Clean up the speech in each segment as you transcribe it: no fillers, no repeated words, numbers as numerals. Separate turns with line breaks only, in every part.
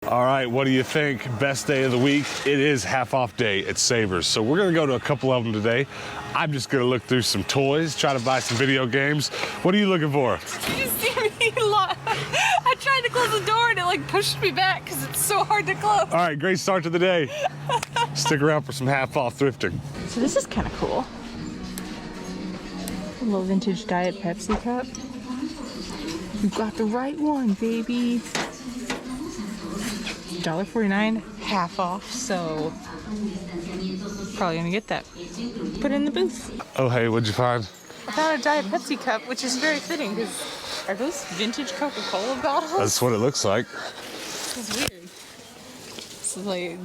All right, what do you think? Best day of the week? It is half off day at Savers. So we're gonna go to a couple of them today. I'm just gonna look through some toys, try to buy some video games. What are you looking for?
Did you see me? I tried to close the door and it like pushed me back because it's so hard to close.
All right, great start to the day. Stick around for some half off thrifting.
So this is kind of cool. A little vintage Diet Pepsi cup. You got the right one, baby. $1.49, half off, so probably gonna get that. Put it in the booth.
Oh, hey, what'd you find?
I found a Diet Pepsi cup, which is very fitting because are those vintage Coca-Cola bottles?
That's what it looks like.
It's weird. It's like,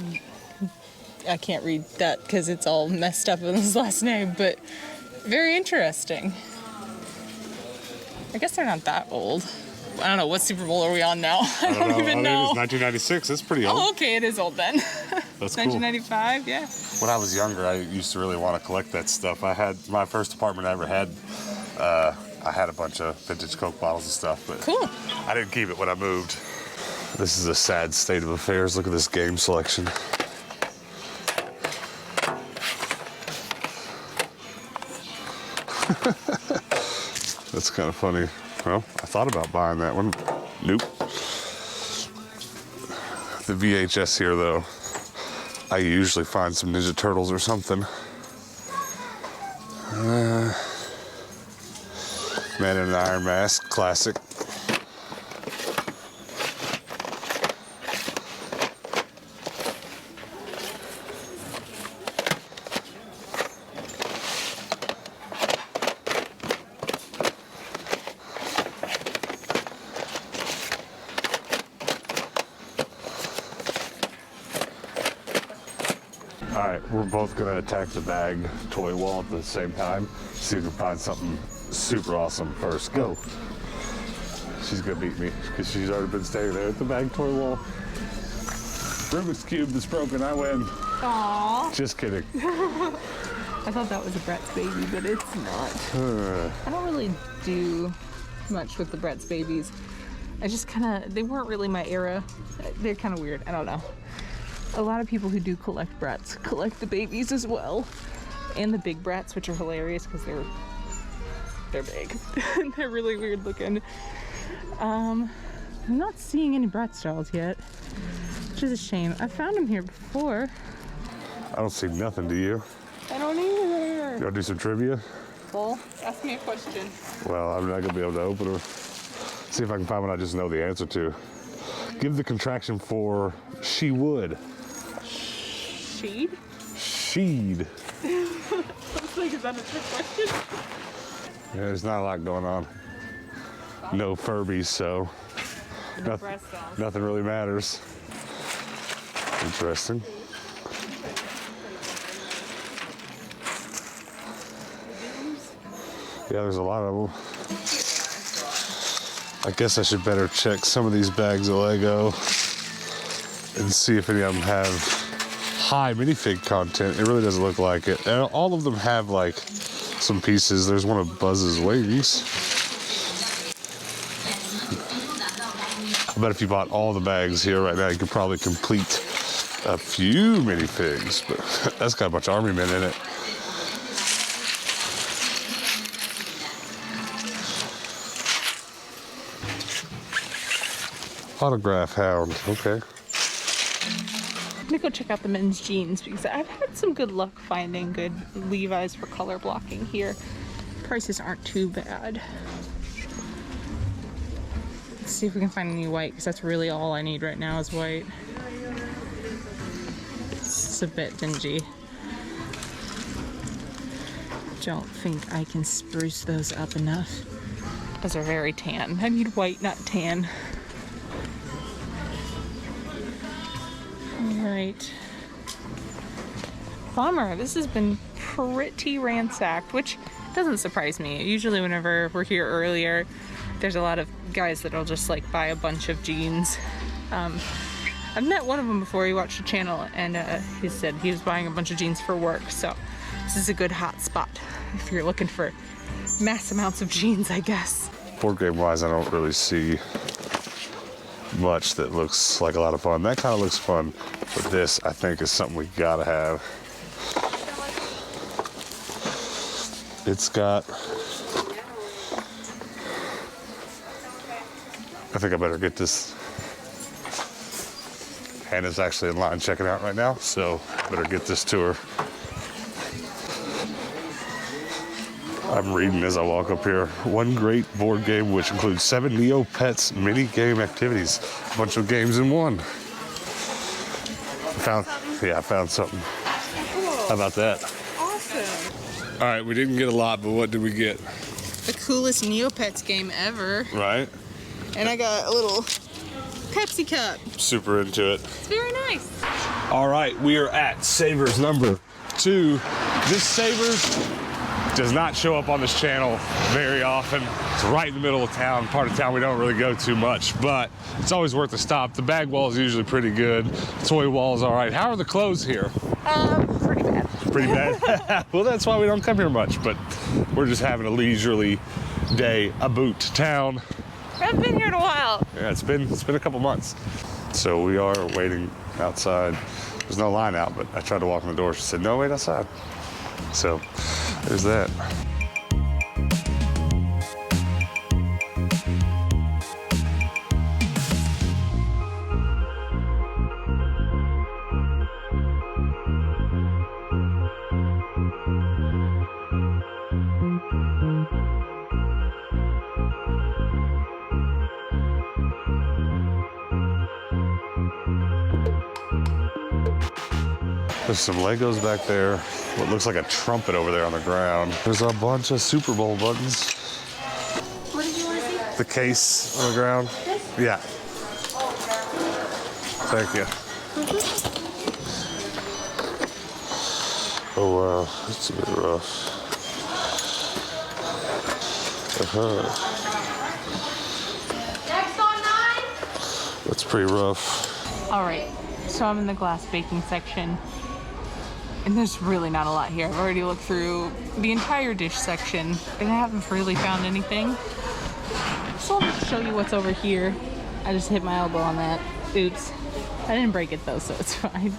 I can't read that because it's all messed up in his last name, but very interesting. I guess they're not that old. I don't know, what Super Bowl are we on now? I don't even know.
It was 1996, it's pretty old.
Oh, okay, it is old then.
That's cool.
1995, yeah.
When I was younger, I used to really want to collect that stuff. I had, my first apartment I ever had, I had a bunch of vintage Coke bottles and stuff, but
Cool.
I didn't keep it when I moved. This is a sad state of affairs. Look at this game selection. That's kind of funny. Well, I thought about buying that one. Nope. The VHS here, though, I usually find some Ninja Turtles or something. Man in an Iron Mask, classic. All right, we're both gonna attack the bag toy wall at the same time. See if we can find something super awesome first. Go. She's gonna beat me because she's already been staying there at the bag toy wall. Rubik's Cube that's broken, I win.
Aww.
Just kidding.
I thought that was a Brett's baby, but it's not. I don't really do much with the Brett's babies. I just they weren't really my era. They're kind of weird, I don't know. A lot of people who do collect Bretts collect the babies as well. And the big Bretts, which are hilarious because they're big. They're really weird looking. I'm not seeing any Bretts dolls yet, which is a shame. I found them here before.
I don't see nothing, do you?
I don't either.
You wanna do some trivia?
Well, ask me a question.
Well, I'm not gonna be able to open her. See if I can find one I just know the answer to. Give the contraction for she would.
Sheed?
Sheed.
I was like, is that a trick question?
Yeah, there's not a lot going on. No Furbies, so
No breast dolls.
nothing really matters. Interesting. Yeah, there's a lot of them. I guess I should better check some of these bags of Lego and see if any of them have high minifig content. It really doesn't look like it. And all of them have like some pieces. There's one of Buzz's wings. I bet if you bought all the bags here right now, you could probably complete a few minifigs, but that's got a bunch of army men in it. Autograph hound, okay.
I'm gonna go check out the men's jeans because I've had some good luck finding good Levi's for color blocking here. Prices aren't too bad. Let's see if we can find any white because that's really all I need right now is white. It's a bit dingy. Don't think I can spruce those up enough. Those are very tan. I need white, not tan. Alright. Bummer, this has been pretty ransacked, which doesn't surprise me. Usually whenever we're here earlier, there's a lot of guys that'll just like buy a bunch of jeans. I've met one of them before. He watched the channel and he said he was buying a bunch of jeans for work, so this is a good hot spot if you're looking for mass amounts of jeans, I guess.
Board game wise, I don't really see much that looks like a lot of fun. That kind of looks fun, but this I think is something we gotta have. It's got, I think I better get this. Hannah's actually in line checking out right now, so I better get this to her. I'm reading as I walk up here. One great board game which includes 7 Neopets mini game activities. A bunch of games in one. I found something. How about that?
Awesome.
All right, we didn't get a lot, but what did we get?
The coolest Neopets game ever.
Right?
And I got a little Pepsi cup.
Super into it.
It's very nice.
All right, we are at Savers number 2. This Savers does not show up on this channel very often. It's right in the middle of town, part of town we don't really go too much, but it's always worth a stop. The bag wall is usually pretty good. The toy wall is all right. How are the clothes here?
Pretty bad.
Pretty bad? Well, that's why we don't come here much, but we're just having a leisurely day about town.
I haven't been here in a while.
Yeah, it's been a couple months. So we are waiting outside. There's no line out, but I tried to walk in the door. She said, no, wait outside. So there's that. There's some Legos back there. What looks like a trumpet over there on the ground. There's a bunch of Super Bowl buttons.
What did you want to see?
The case on the ground. Yeah. Thank you. Oh wow, it's a bit rough.
Next on 9.
That's pretty rough.
All right, so I'm in the glass baking section. And there's really not a lot here. I've already looked through the entire dish section and I haven't really found anything. So I'll just show you what's over here. I just hit my elbow on that. Oops. I didn't break it though, so it's fine.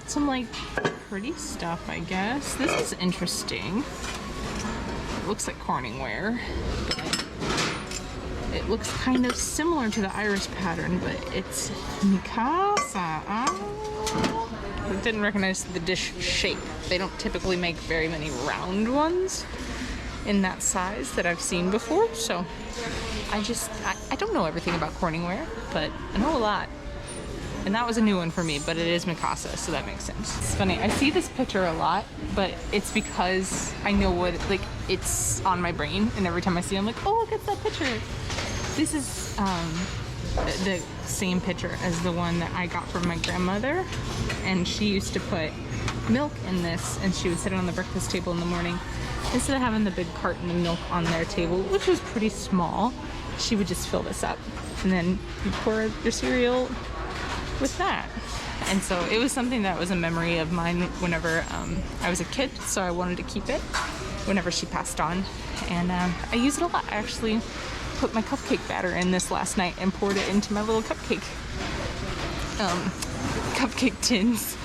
Some like pretty stuff, I guess. This is interesting. It looks like Corningware, but it looks kind of similar to the iris pattern, but it's Mikasa. I didn't recognize the dish shape. They don't typically make very many round ones in that size that I've seen before, so I don't know everything about Corningware, but I know a lot. And that was a new one for me, but it is Mikasa, so that makes sense. It's funny, I see this picture a lot, but it's because I know what, like, it's on my brain, and every time I see it, I'm like, oh, look at that picture. This is the same picture as the one that I got from my grandmother, and she used to put milk in this, and she would sit it on the breakfast table in the morning. Instead of having the big carton of milk on their table, which was pretty small, she would just fill this up, and then you pour your cereal with that. And so it was something that was a memory of mine whenever I was a kid, so I wanted to keep it whenever she passed on, and I use it a lot. I actually put my cupcake batter in this last night and poured it into my little cupcake tins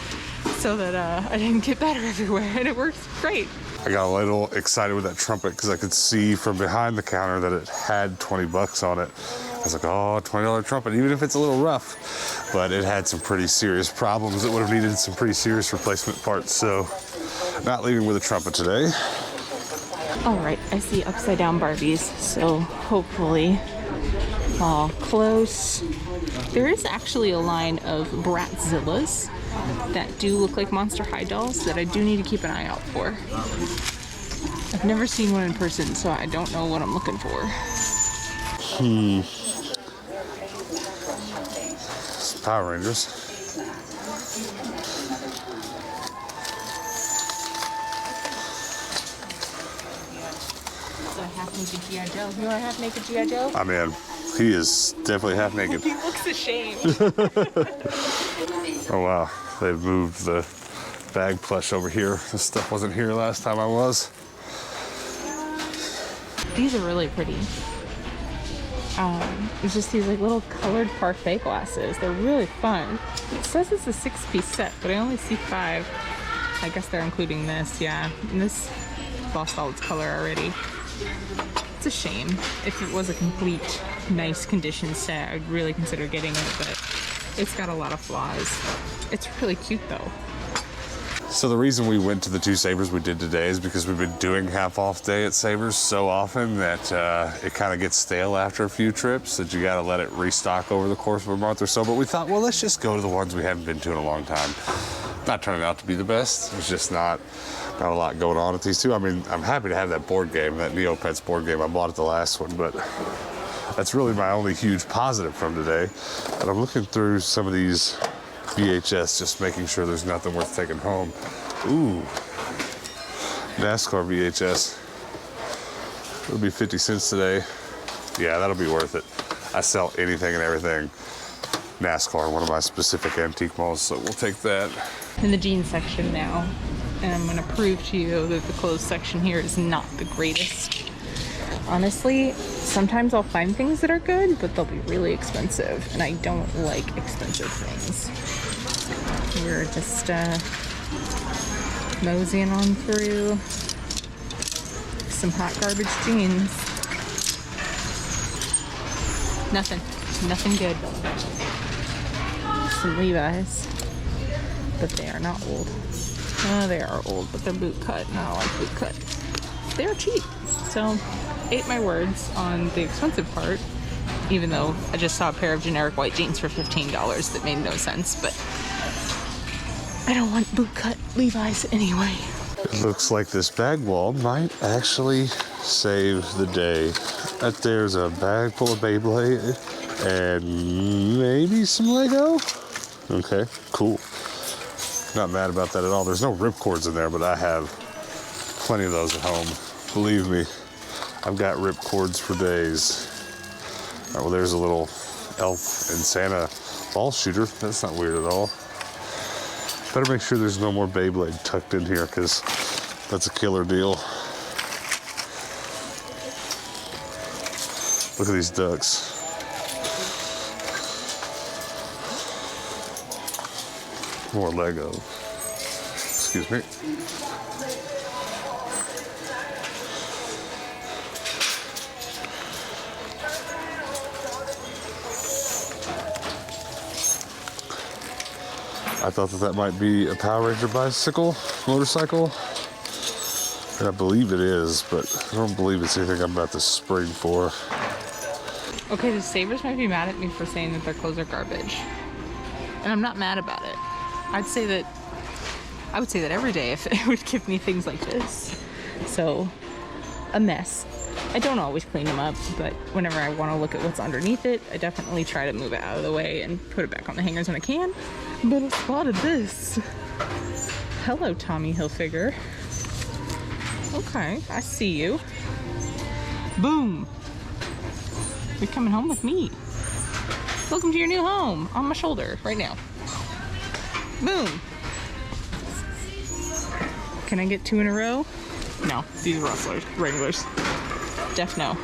so that I didn't get batter everywhere, and it worked great.
I got a little excited with that trumpet because I could see from behind the counter that it had 20 bucks on it. I was like, oh, $20 trumpet, even if it's a little rough. But it had some pretty serious problems. It would have needed some pretty serious replacement parts, so not leaving with a trumpet today.
All right, I see upside down Barbies, so hopefully all close. There is actually a line of Bratzillas that do look like Monster High dolls that I do need to keep an eye out for. I've never seen one in person, so I don't know what I'm looking for.
Power Rangers.
So half-naked G.I. Joe. You want a half-naked G.I. Joe?
I mean, he is definitely half naked.
He looks ashamed.
Oh wow, they've moved the bag plush over here. This stuff wasn't here last time I was.
These are really pretty. It's just these like little colored parfait glasses. They're really fun. It says it's a 6-piece set, but I only see 5. I guess they're including this, yeah. And this lost all its color already. It's a shame. If it was a complete nice condition set, I'd really consider getting it, but it's got a lot of flaws. It's really cute though.
So the reason we went to the 2 Savers we did today is because we've been doing half off day at Savers so often that it kind of gets stale after a few trips, that you got to let it restock over the course of a month or so. But we thought, well, let's just go to the ones we haven't been to in a long time. Not turning out to be the best. There's just not a lot going on at these two. I mean, I'm happy to have that board game, that Neopets board game. I bought at the last one, but that's really my only huge positive from today. And I'm looking through some of these VHS, just making sure there's nothing worth taking home. Ooh, NASCAR VHS. It'll be 50 cents today. Yeah, that'll be worth it. I sell anything and everything NASCAR, one of my specific antique malls, so we'll take that.
In the jeans section now, and I'm gonna prove to you that the clothes section here is not the greatest. Honestly, sometimes I'll find things that are good, but they'll be really expensive, and I don't like expensive things. We're just moseying on through some hot garbage jeans. Nothing good. Some Levi's, but they are not old. Oh, they are old, but they're boot cut, and I don't like boot cut. They're cheap, so ate my words on the expensive part, even though I just saw a pair of generic white jeans for $15 that made no sense, but I don't want boot cut Levi's anyway.
It looks like this bag wall might actually save the day. There's a bag full of Beyblade and maybe some Lego. Okay, cool. Not mad about that at all. There's no ripcords in there, but I have plenty of those at home. Believe me, I've got ripcords for days. All right, well, there's a little elf and Santa ball shooter. That's not weird at all. Better make sure there's no more Beyblade tucked in here, because that's a killer deal. Look at these ducks. More Lego. Excuse me. I thought that might be a Power Ranger motorcycle. And I believe it is, but I don't believe it's anything I'm about to spring for.
Okay, the Savers might be mad at me for saying that their clothes are garbage. And I'm not mad about it. I would say that every day if it would give me things like this. So, a mess. I don't always clean them up, but whenever I want to look at what's underneath it, I definitely try to move it out of the way and put it back on the hangers when I can. But I spotted this. Hello, Tommy Hilfiger. Okay, I see you. Boom. You're coming home with me. Welcome to your new home on my shoulder right now. Boom. Can I get 2 in a row? No, these are rustlers, regulars. Def no.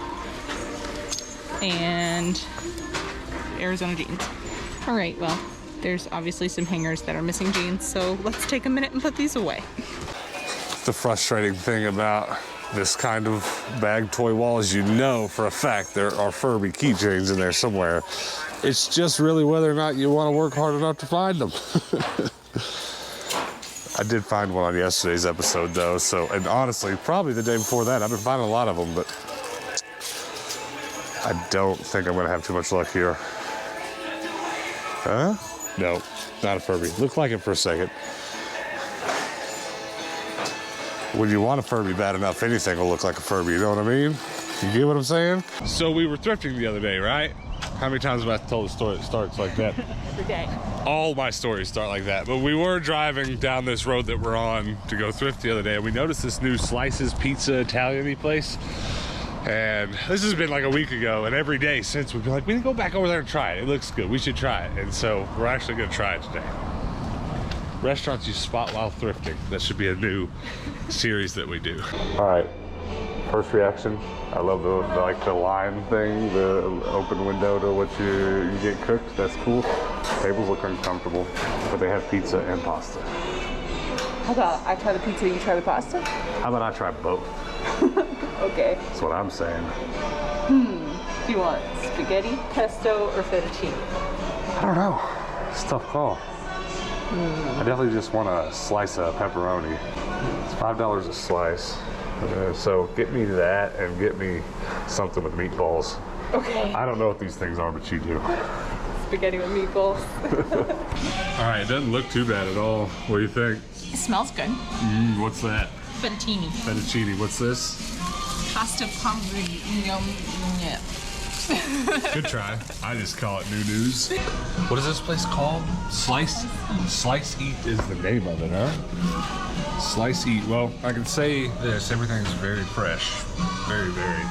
And Arizona jeans. All right, well, there's obviously some hangers that are missing jeans, so let's take a minute and put these away.
The frustrating thing about this kind of bag toy wall is, you know for a fact there are Furby keychains in there somewhere. It's just really whether or not you want to work hard enough to find them. I did find one on yesterday's episode though, so, and honestly, probably the day before that. I've been finding a lot of them, but I don't think I'm gonna have too much luck here. Huh? No, not a Furby. Looked like it for a second. When you want a Furby bad enough, anything will look like a Furby, you know what I mean? You get what I'm saying? So we were thrifting the other day, right? How many times have I told the story that starts like that?
Every day.
All my stories start like that. But we were driving down this road that we're on to go thrift the other day, and we noticed this new Slices Pizza Italian-y place. And this has been like a week ago, and every day since we've been like, we need to go back over there and try it. It looks good. We should try it. And so we're actually going to try it today. Restaurants you spot while thrifting. That should be a new series that we do. All right. First reaction, I love the line thing, the open window to what you get cooked. That's cool. Tables look uncomfortable, but they have pizza and pasta.
How about I try the pizza, you try the pasta?
How about I try both?
Okay.
That's what I'm saying.
Do you want spaghetti, pesto, or fettuccine?
I don't know. It's a tough call. I definitely just want a slice of pepperoni. It's $5 a slice. So get me that and get me something with meatballs.
Okay.
I don't know what these things are, but you do.
Spaghetti with meatballs.
All right, it doesn't look too bad at all. What do you think?
It smells good.
What's that?
Fettuccine.
Fettuccine. What's this?
Pasta pomegranate.
Good try. I just call it new news. What is this place called? Slice Eat is the name of it, huh? Slice Eat. Well, I can say this. Everything's very fresh. Very, very.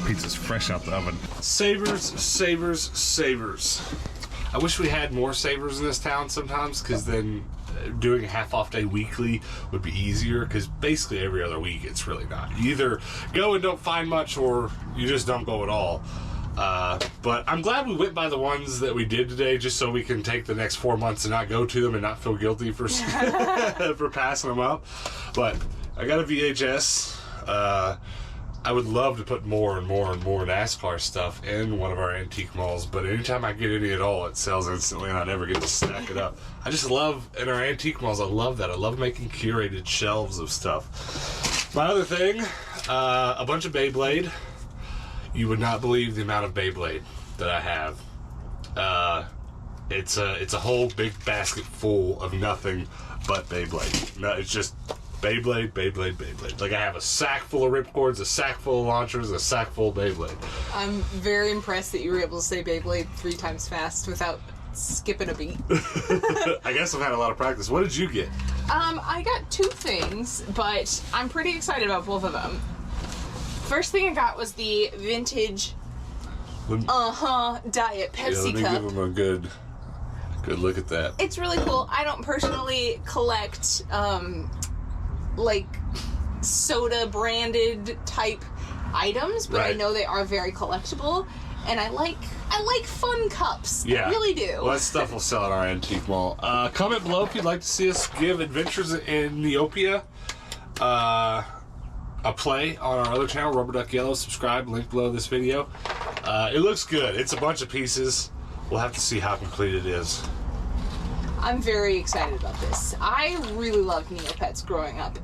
Pizza's fresh out the oven. Savers, savers, savers. I wish we had more savers in this town sometimes, because then doing a half-off day weekly would be easier, because basically every other week it's really not. You either go and don't find much, or you just don't go at all. But I'm glad we went by the ones that we did today, just so we can take the next 4 months and not go to them and not feel guilty for for passing them up. But I got a VHS. I would love to put more and more and more NASCAR stuff in one of our antique malls, but anytime I get any at all, it sells instantly and I never get to stack it up. I just love, in our antique malls, I love that. I love making curated shelves of stuff. My other thing, a bunch of Beyblade. You would not believe the amount of Beyblade that I have. It's a whole big basket full of nothing but Beyblade. No, it's just Beyblade, Beyblade, Beyblade. Like, I have a sack full of ripcords, a sack full of launchers, a sack full of Beyblade.
I'm very impressed that you were able to say Beyblade 3 times fast without skipping a beat.
I guess I've had a lot of practice. What did you get?
I got 2 things, but I'm pretty excited about both of them. First thing I got was the vintage Diet Pepsi
let me
cup.
give them a good look at that.
It's really cool. I don't personally collect like soda branded type items, but I know they are very collectible, and I like fun cups.
Yeah,
I really do.
Well, that stuff will sell at our antique mall. Comment below if you'd like to see us give Adventures in Neopia a play on our other channel, Rubber Duck Yellow. Subscribe, link below this video. It looks good. It's a bunch of pieces. We'll have to see how complete it is.
I'm very excited about this. I really loved Neopets growing up.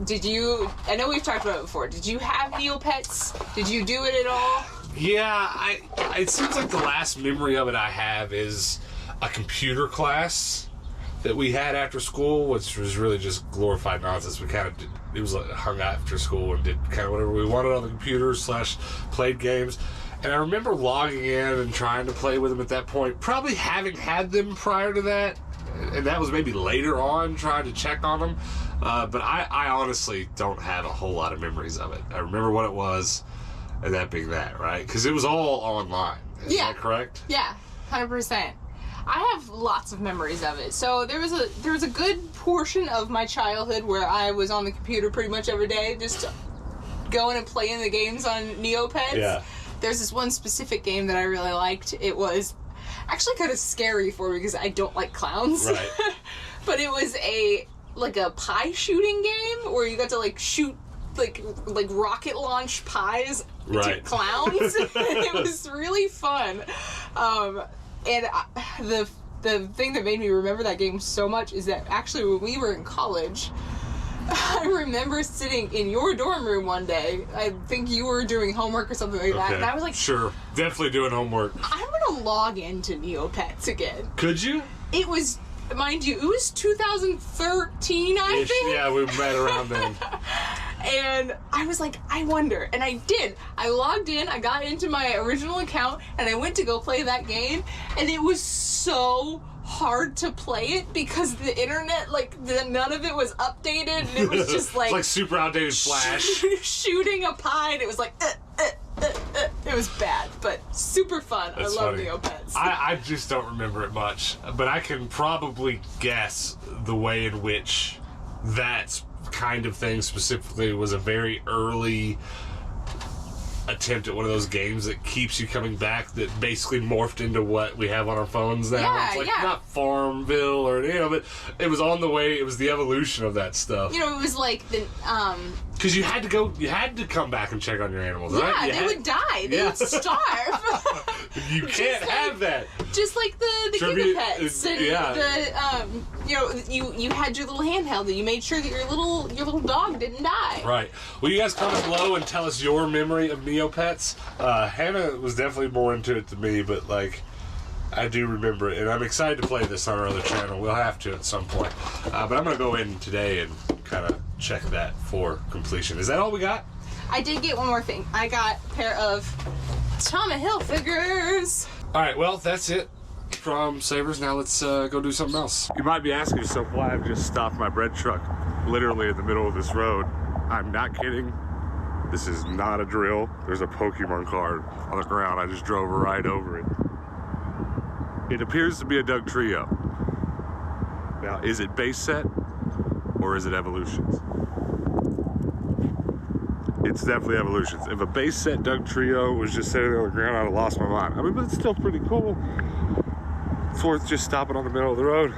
Did you? I know we've talked about it before. Did you have Neopets? Did you do it at all?
Yeah, it seems like the last memory of it I have is a computer class that we had after school, which was really just glorified nonsense. We kind of did, it was like hung out after school and did kind of whatever we wanted on the computer / played games. And I remember logging in and trying to play with them at that point, probably having had them prior to that, and that was maybe later on trying to check on them. But I honestly don't have a whole lot of memories of it. I remember what it was, and that being that, right? Because it was all online. Is that correct?
Yeah, 100%. I have lots of memories of it. So there was a good portion of my childhood where I was on the computer pretty much every day, just going and playing the games on Neopets.
Yeah.
There's this one specific game that I really liked. It was actually kind of scary for me because I don't like clowns.
Right.
But it was a pie shooting game where you got to shoot like rocket launch pies to clowns. It was really fun. The thing that made me remember that game so much is that actually when we were in college, I remember sitting in your dorm room one day. I think you were doing homework or something like that, and I was like,
sure, definitely doing homework.
I'm gonna log into Neopets again.
Could you?
It was, mind you, it was 2013, I think.
Yeah, we met around then.
And I was like, I wonder. And I did. I logged in, I got into my original account, and I went to go play that game, and it was so hard to play it because the internet, none of it was updated, and it was just
it's like super outdated Flash.
Shooting a pie, and it was like, it was bad, but super fun.
That's
I love
funny.
Neopets.
I just don't remember it much, but I can probably guess the way in which that kind of thing specifically was a very early attempt at one of those games that keeps you coming back, that basically morphed into what we have on our phones now.
Yeah,
it's like
yeah.
not Farmville or, you know, but it was on the way. It was the evolution of that stuff.
You know, it was like the
Because you had to come back and check on your animals, right?
Yeah, they would die. They would starve.
You can't have that.
Just like the
Tribute-
gigapets and
yeah.
the you know, you had your little handheld that you made sure that your little dog didn't die.
Right. Will you guys comment below and tell us your memory of Neopets? Hannah was definitely more into it than me, but like, I do remember it, and I'm excited to play this on our other channel. We'll have to at some point. But I'm going to go in today and kind of check that for completion. Is that all we got?
I did get one more thing. I got a pair of Tommy Hilfigers.
All right, well, that's it from Savers. Now let's go do something else. You might be asking yourself why I've just stopped my bread truck literally in the middle of this road. I'm not kidding. This is not a drill. There's a Pokemon card on the ground. I just drove right over it. It appears to be a Doug Trio. Now, is it base set or is it evolutions? It's definitely evolutions. If a base set Doug Trio was just sitting on the ground, I'd have lost my mind. I mean, but it's still pretty cool. It's worth just stopping on the middle of the road.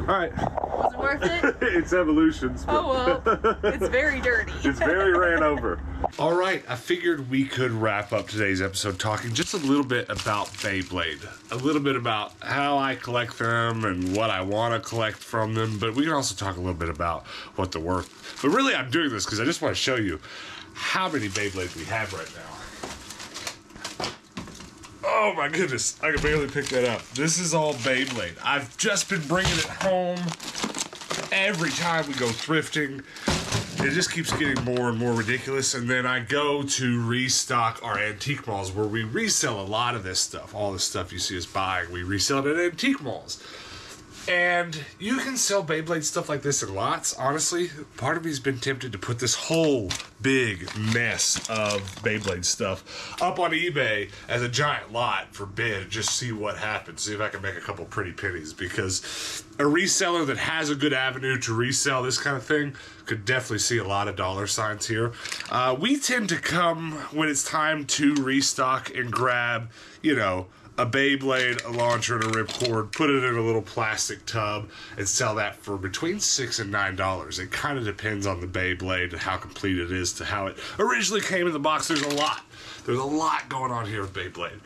All right.
Was it worth it?
It's evolutions.
Oh well, it's very dirty.
It's very ran over. All right, I figured we could wrap up today's episode talking just a little bit about Beyblade, a little bit about how I collect them and what I want to collect from them, but we can also talk a little bit about what they're worth. But really, I'm doing this because I just want to show you how many Beyblades we have right now. Oh my goodness, I can barely pick that up. This is all Beyblade. I've just been bringing it home every time we go thrifting. It just keeps getting more and more ridiculous, and then I go to restock our antique malls where we resell a lot of this stuff. All the stuff you see us buying, we resell it at antique malls. And you can sell Beyblade stuff like this in lots. Honestly, part of me's been tempted to put this whole big mess of Beyblade stuff up on eBay as a giant lot for bid. Just see what happens. See if I can make a couple pretty pennies. Because a reseller that has a good avenue to resell this kind of thing could definitely see a lot of dollar signs here. We tend to come when it's time to restock and grab, you know, a Beyblade, a launcher, and a ripcord, put it in a little plastic tub, and sell that for between $6 and $9. It kind of depends on the Beyblade and how complete it is to how it originally came in the box. There's a lot going on here with Beyblade.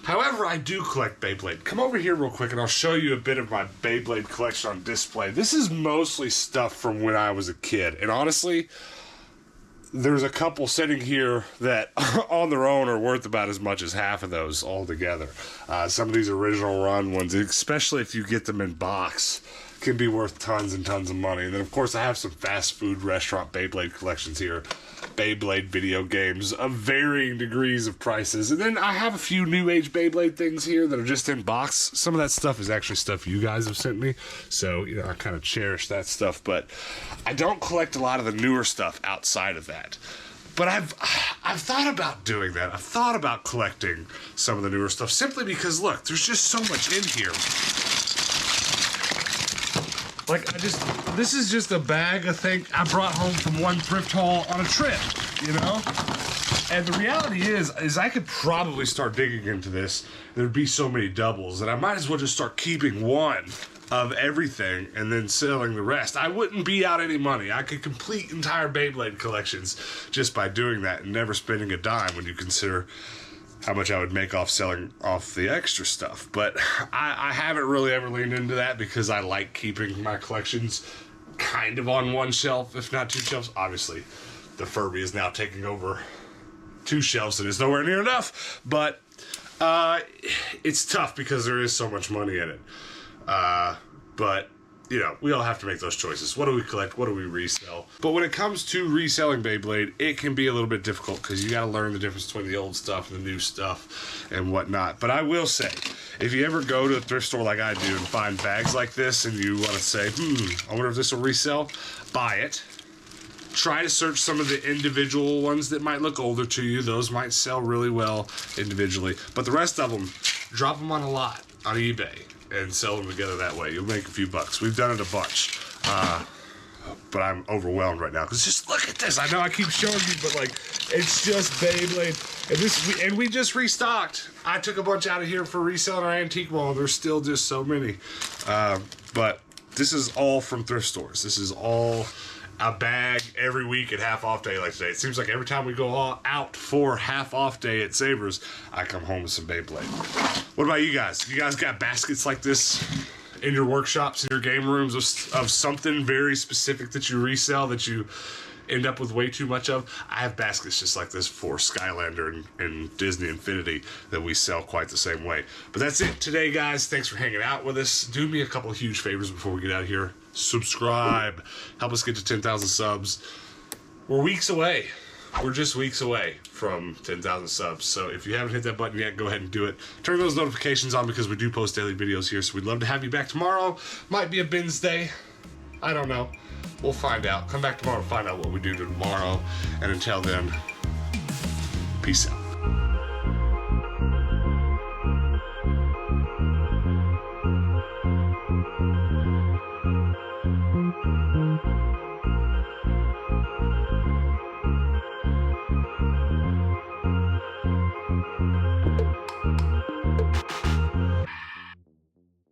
However, I do collect Beyblade. Come over here real quick and I'll show you a bit of my Beyblade collection on display. This is mostly stuff from when I was a kid, and honestly, there's a couple sitting here that on their own are worth about as much as half of those all together. Some of these original run ones, especially if you get them in box, can be worth tons and tons of money. And then, of course, I have some fast food restaurant Beyblade collections here. Beyblade video games of varying degrees of prices. And then I have a few new age Beyblade things here that are just in box. Some of that stuff is actually stuff you guys have sent me. So, you know, I kind of cherish that stuff. But I don't collect a lot of the newer stuff outside of that. But I've thought about doing that. I've thought about collecting some of the newer stuff simply because, look, there's just so much in here. Like, this is just a bag of things I brought home from one thrift haul on a trip, you know? And the reality is I could probably start digging into this. There'd be so many doubles that I might as well just start keeping one of everything and then selling the rest. I wouldn't be out any money. I could complete entire Beyblade collections just by doing that and never spending a dime when you consider how much I would make off selling off the extra stuff. But I haven't really ever leaned into that because I like keeping my collections kind of on one shelf, if not two shelves. Obviously, the Furby is now taking over two shelves and is nowhere near enough. But it's tough because there is so much money in it. But you know, we all have to make those choices. What do we collect? What do we resell? But when it comes to reselling Beyblade, it can be a little bit difficult because you got to learn the difference between the old stuff and the new stuff and whatnot. But I will say, if you ever go to a thrift store like I do and find bags like this and you want to say, I wonder if this will resell, buy it. Try to search some of the individual ones that might look older to you. Those might sell really well individually. But the rest of them, drop them on a lot on eBay and sell them together that way. You'll make a few bucks. We've done it a bunch.
but I'm overwhelmed right now because just look at this. I know I keep showing you, but like it's just Beyblade, and we just restocked. I took a bunch out of here for resale in our antique mall. There's still just so many, but this is all from thrift stores. This is all a bag every week at half off day like today. It seems like every time we go all out for half off day at Savers, I come home with some Beyblade. What about you guys? You guys got baskets like this in your workshops, in your game rooms of something very specific that you resell that you end up with way too much of? I have baskets just like this for Skylander and Disney Infinity that we sell quite the same way. But that's it today, guys. Thanks for hanging out with us. Do me a couple of huge favors before we get out of here. Subscribe. Help us get to 10,000 subs. We're weeks away. We're just weeks away from 10,000 subs. So if you haven't hit that button yet, go ahead and do it. Turn those notifications on because we do post daily videos here. So we'd love to have you back tomorrow. Might be a bins day. I don't know. We'll find out. Come back tomorrow and find out what we do tomorrow. And until then, peace out.